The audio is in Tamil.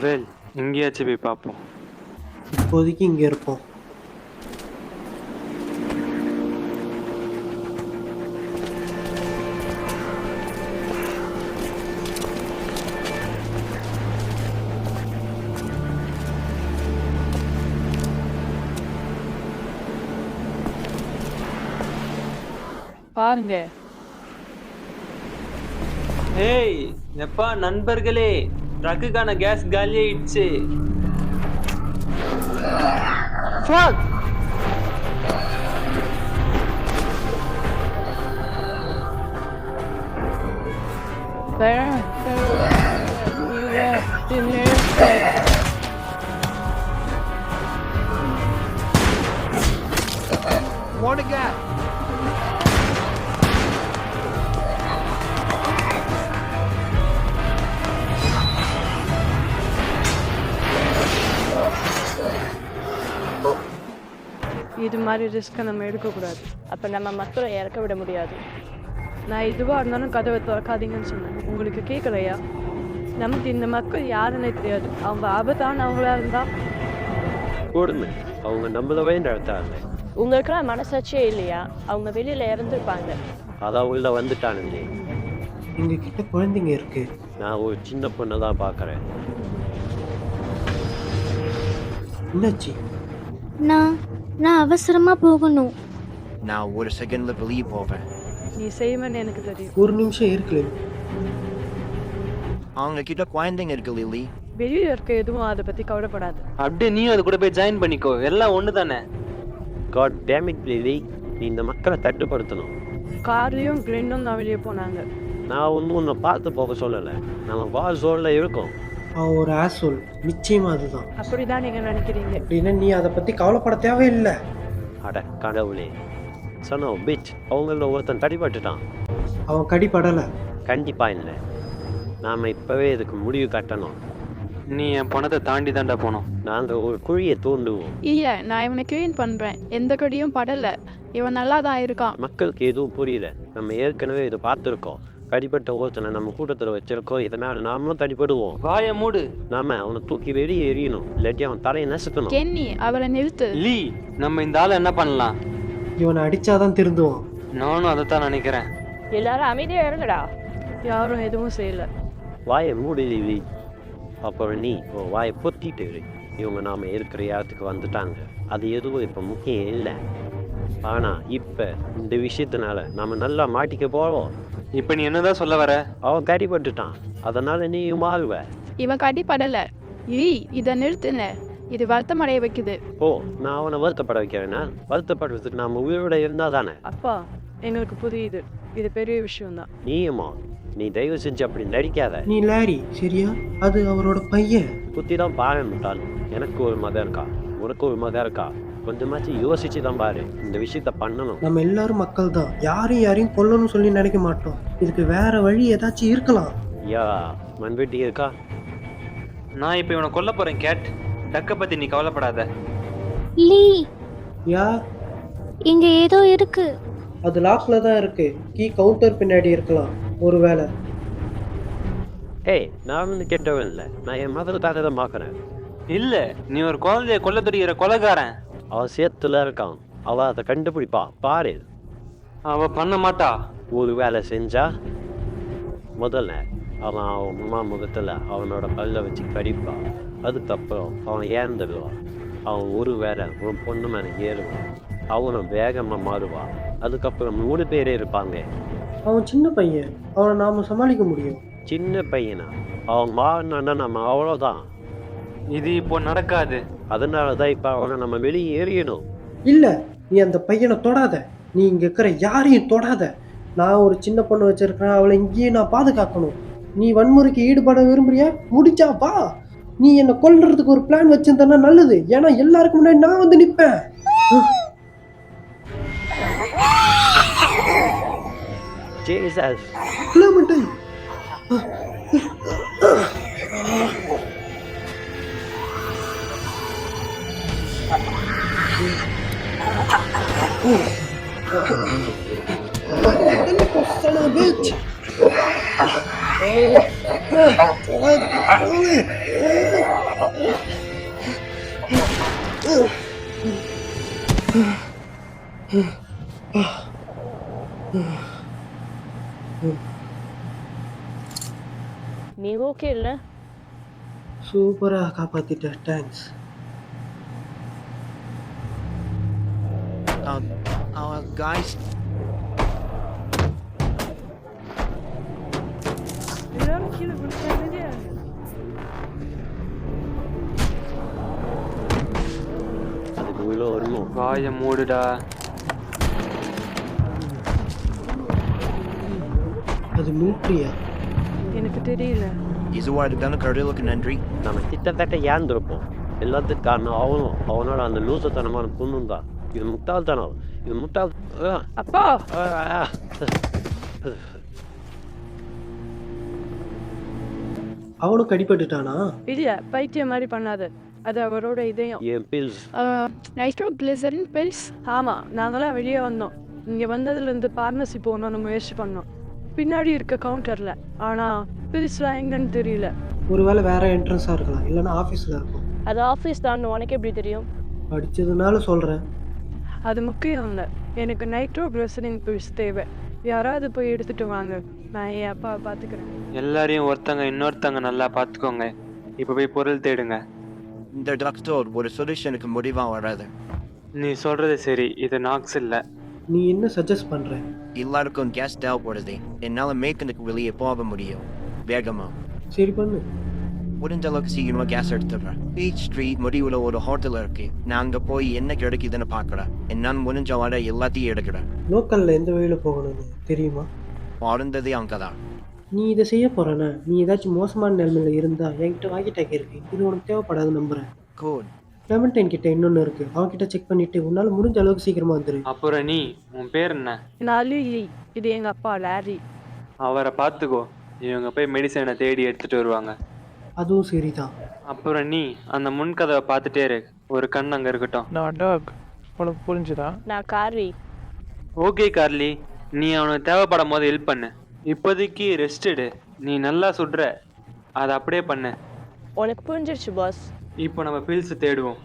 வேல், எங்கேயாச்சும் போய் பார்ப்போம். இப்போதைக்கு இங்கே இருப்போம். பாருங்க. ஏய் எப்பா நண்பர்களே, ட்ரக்குக்கான case காலியாயிடுச்சு. Fuck! What a guy! இது மாதிரி ரிஸ்க்கை நம்ம எடுக்கக்கூடாது. அப்போ நம்ம மக்களை இறக்க விட முடியாது. நான் எதுவாக இருந்தாலும் கதவை திறக்காதீங்கன்னு சொன்னேன். உங்களுக்கு கேட்கலையா? நமக்கு இந்த மக்கள் யாருன்னே தெரியாது. அவங்க ஆபத்தானவங்களா இருந்தா கூடுமே, அவங்க நம்மளவே நடத்தாங்க. உங்களுக்கெல்லாம் மனசாட்சியே இல்லையா? அவங்க வெளியில் இறந்துருப்பாங்க. அதான் உள்ள வந்துட்டானுங்க. எங்ககிட்ட குழந்தைங்க இருக்கு. நான் ஒரு சின்ன பொண்ணை தான் பார்க்குறேன். என்னாச்சு? நான் அவசரமா போகணும். நான் ஒரு செகண்ட்ல வெளியே போவேன். நீ செய்வேன்னு எனக்கு தெரியும். ஒரு நிமிஷம் இருக்கு. அவங்க கிட்ட குழந்தைங்க இருக்கு லில்லி. வெளியில் இருக்க எதுவும் அதை பற்றி கவலைப்படாது. அப்படியே நீயும் அது கூட போய் ஜாயின் பண்ணிக்கோ, எல்லாம் ஒன்று தானே. காட் டேம் இட் லில்லி, நீ இந்த மக்களை தட்டுப்படுத்தணும். கார்லையும் கிரெண்டும் தான் வெளியே போனாங்க. நான் ஒன்று பார்த்து போக சொல்லலை. நம்ம வார் ஜோனில் இருக்கோம். அவன் ஒரு ஆசோல், நிச்சயமா அதுதான். அப்படிதான் நீங்கள் நினைக்கிறீங்க. அப்படின்னா நீ அதை பற்றி கவலைப்பட தேவையில்லை. அட கடவுளே, சொன்ன பிச், அவங்கள ஒருத்தன் தடிப்பட்டுட்டான். அவன் கடிப்படலை. கண்டிப்பாக இல்லை. நாம் இப்போவே இதுக்கு முடிவு கட்டணும். நீ என் பணத்தை தாண்டி தாண்டா போனோம். நாங்கள் ஒரு குழியை தூண்டுவோம். இல்லை, நான் இவனை கிளீன் பண்ணுறேன். எந்த கடியும் படலை. இவன் நல்லா தான் இருக்கான். மக்களுக்கு எதுவும் புரியல. நம்ம ஏற்கனவே இதை பார்த்துருக்கோம். கடிப்பட்ட ஒருத்தனை நம்ம கூட்டத்தில் வச்சிருக்கோம். இதனால் நாமளும் தடிப்படுவோம். வாயை மூடு. நாம அவனை தூக்கி வெளியே எறியணும், இல்லாட்டி அவன் தலையை நசுக்கணும். கென்னி, அவரை நிறுத்து. லீ, நம்ம இந்த ஆளை என்ன பண்ணலாம்? இவனை அடிச்சாதான் திருந்துவான். நானும் அதைத்தான் நினைக்கிறேன். எல்லாரும் அமைதியாக இருங்கடா. யாரும் எதுவும் செய்யலை. வாயை மூடி. அப்புறம் நீ வாயை பொத்திட்டு இரு. இவங்க நாம இருக்கிற இடத்துக்கு வந்துட்டாங்க. அது எதுவும் இப்போ முக்கியம் இல்லை. ஆனால் இப்போ இந்த விஷயத்தினால நம்ம நல்லா மாட்டிக்க போகிறோம். இப்போ நீ என்னதான் சொல்ல வர? அவன் கடிப்பட்டுட்டான், அதனால நீயும் மாறுவ. இவன் கடிப்படலை. இதை நிறுத்துன. இது வருத்தமடைய வைக்குது. ஓ, நான் அவனை வருத்தப்பட வைக்கிறேன்னா? வருத்தப்படுறதுக்கு நாம உயிரோட இருந்தா தானே. அப்பா, எங்களுக்கு புரியுது. இது பெரிய விஷயம்தான். நீயுமா? நீ தயவு செஞ்சு அப்படி நடிக்காத. நீ லாரி, சரியா? அது அவரோட பையன். குத்தி தான் பாருட்டான். எனக்கு ஒரு மகன் இருக்கா, உனக்கு ஒரு மகன் இருக்கா. கொஞ்சமாச்சும் யோசிச்சு தான் பாரு. இந்த விஷயத்த பண்ணணும். நம்ம எல்லாரும் மக்கள் தான். யாரையும் கொல்லணும்னு சொல்லி நினைக்க மாட்டோம். இதுக்கு வேற வழி ஏதாச்சும் இருக்கலாம். யா, மண்வெட்டி இருக்கா? நான் இப்போ இவனை கொல்ல போறேன். கேட், டக்கை பத்தி நீ கவலைப்படாத. லீ, யா, இங்க ஏதோ இருக்கு. அது லாக்ல தான் இருக்கு. கீ கவுண்டர் பின்னாடி இருக்கலாம் ஒருவேளை. ஏய், நான் வந்து கெட்டவன் இல்லை. நான் என் மதத்துக்காக தான் பார்க்குறேன். இல்ல, நீ ஒரு குழந்தைய கொல்ல துடிக்கிற கொலைகாரன். அவன் சேத்துல இருக்கான். அவ அதை கண்டுபிடிப்பா, பாரு. அவ பண்ண மாட்டா. ஒரு வேலை செஞ்சா முதல்ல அவன் அம்மா முகத்தில் அவனோட பல்ல வச்சு கடிப்பான். அதுக்கப்புறம் அவன் ஏந்துடுவான். அவன் ஒரு வேலை ஒரு பொண்ணு மேலே ஏறுவான். அவனும் வேகமாக மாறுவான். அதுக்கப்புறம் 3 பேரே இருப்பாங்க. அவன் சின்ன பையன், அவனை நாம சமாளிக்க முடியும். சின்ன பையனா? அவன் மாறினா நம்ம அவ்வளோதான். இது இப்போ நடக்காது. அதனால தான் இப்போ அவனை நம்ம வெளியே எறியணும். இல்ல, நீ அந்த பையனை தொடாத. நீ இங்க இருக்கிற யாரையும் தொடாத. நான் ஒரு சின்ன பொண்ணு வச்சிருக்கிறேன். அவளை இங்கேயே நான் பாதுகாக்கணும். நீ வன்முறைக்கு ஈடுபட விரும்புறியா? முடிச்சா வா. நீ என்னை கொல்றதுக்கு ஒரு பிளான் வச்சிருந்தா நல்லது. ஏன்னா எல்லாருக்கும் முன்னாடி நான் வந்து நிற்பேன். Jesus, kilometre. Son of a bitch! Oh, நீ ஓகே இல்லை? சூப்பராக காப்பாற்றிட்டேன், தேங்க்ஸ். Guys, எல்லாரும் கீழே விழுந்தாங்க. அதுக்கு உள்ள வரணும். வாயை மூடுடா. அது மிலிட்ரியா? எனக்கு தெரியல. இதுவாக கடலுக்கு நன்றி. நம்ம கிட்டத்தட்ட ஏந்திருப்போம். எல்லாத்துக்கும் காரணம் அவனும் அவனோட அந்த லூசத்தனமான பொண்ணும் தான். இது முட்டாள்தனம். இது முட்டாள். அப்பா அவனும் கடிப்பட்டுட்டானா? இல்ல, பைத்தியம் மாதிரி பண்ணாத. அது அவரோட இதயம். என் பில்ஸ் நைட்ரோ கிளிசரின் பில்ஸ். ஆமா, நாங்களாம் வெளியே வந்தோம். இங்க வந்ததுலேருந்து பார்மசி போகணும்னு முயற்சி பண்ணோம். பின்னாடி இருக்க கவுண்டர்ல. ஆனா பில்ஸ்லாம் எங்கன்னு தெரியல. ஒருவேளை வேற என்ட்ரன்ஸாக இருக்கலாம், இல்லைன்னா ஆஃபீஸில் இருக்கும். அது ஆஃபீஸ் தான். உனக்கு எப்படி தெரியும்? படித்ததுனால சொல்கிறேன். அது முக்கியம் இல்லை. எனக்கு நைட்ரோ கிளிசரின் பில்ஸ் தேவை. யாராவது போய் எடுத்துட்டு வாங்க. நான் என் அப்பாவை பார்த்துக்கிறேன். எல்லாரையும் ஒருத்தங்க இன்னொருத்தங்க நல்லா பார்த்துக்கோங்க. இப்போ போய் பொருள் தேடுங்க. இந்த டாக்டர் ஒரு சொல்யூஷனுக்கு முடிவாக வராது. நீ சொல்றது சரி, இது நாக்ஸ் இல்லை. நீ என்ன சஜஸ்ட் பண்ணுற? எல்லாருக்கும் கேஸ் தேவைப்படுது. என்னால் மேற்கனுக்கு வெளியே போக முடியும். வேகமா சரி பண்ணு. முடிஞ்ச அளவுக்கு சீக்கிரமாக கேஸ் எடுத்துடுறேன். பீச் ஸ்ட்ரீட் முடிவில் ஒரு ஹோட்டல் இருக்கு. நான் அங்கே போய் என்ன கிடைக்குதுன்னு பார்க்குறேன். என்னால் முடிஞ்ச வர எல்லாத்தையும் எடுக்கிறேன். லோக்கலில் எந்த வழியில் போகணும்னு தெரியுமா? பிறந்ததே அங்கே தான். நீ இதை செய்ய போகிறேன்னா, நீ ஏதாச்சும் மோசமான நிலைமையில் இருந்தால் என்கிட்ட வாங்கிட்டாக்க இருக்கு. இது உனக்கு தேவைப்படாது நம்புகிறேன். கூட். கிளமெண்டைன் கிட்ட இன்னொன்று இருக்குது. அவன்கிட்ட செக் பண்ணிவிட்டு உன்னால் முடிஞ்ச அளவுக்கு சீக்கிரமாக வந்துடு. அப்புறம் நீ, உன் பேர் என்ன? நான் லிலி. இது எங்க அப்பா லாரி. அவரை பார்த்துக்கோ. இவங்க போய் மெடிசனை தேடி எடுத்துட்டு வருவாங்க. அதுவும் சரிதான். அப்புறம் நீ அந்த முன்கதவை பார்த்துட்டே இரு. ஒரு கண் அங்கே இருக்கட்டும். நான் டாக். உனக்கு புரிஞ்சுதா? நான் கார்வி. ஓகே கார்லி, நீ அவனுக்கு தேவைப்படும் போது ஹெல்ப் பண்ணு. இப்போதைக்கு ரெஸ்ட் எடு. நீ நல்லா சுடுற, அதை அப்படியே பண்ணு. உனக்கு புரிஞ்சிருச்சு பாஸ். இப்போ நம்ம பில்ஸ் தேடுவோம்.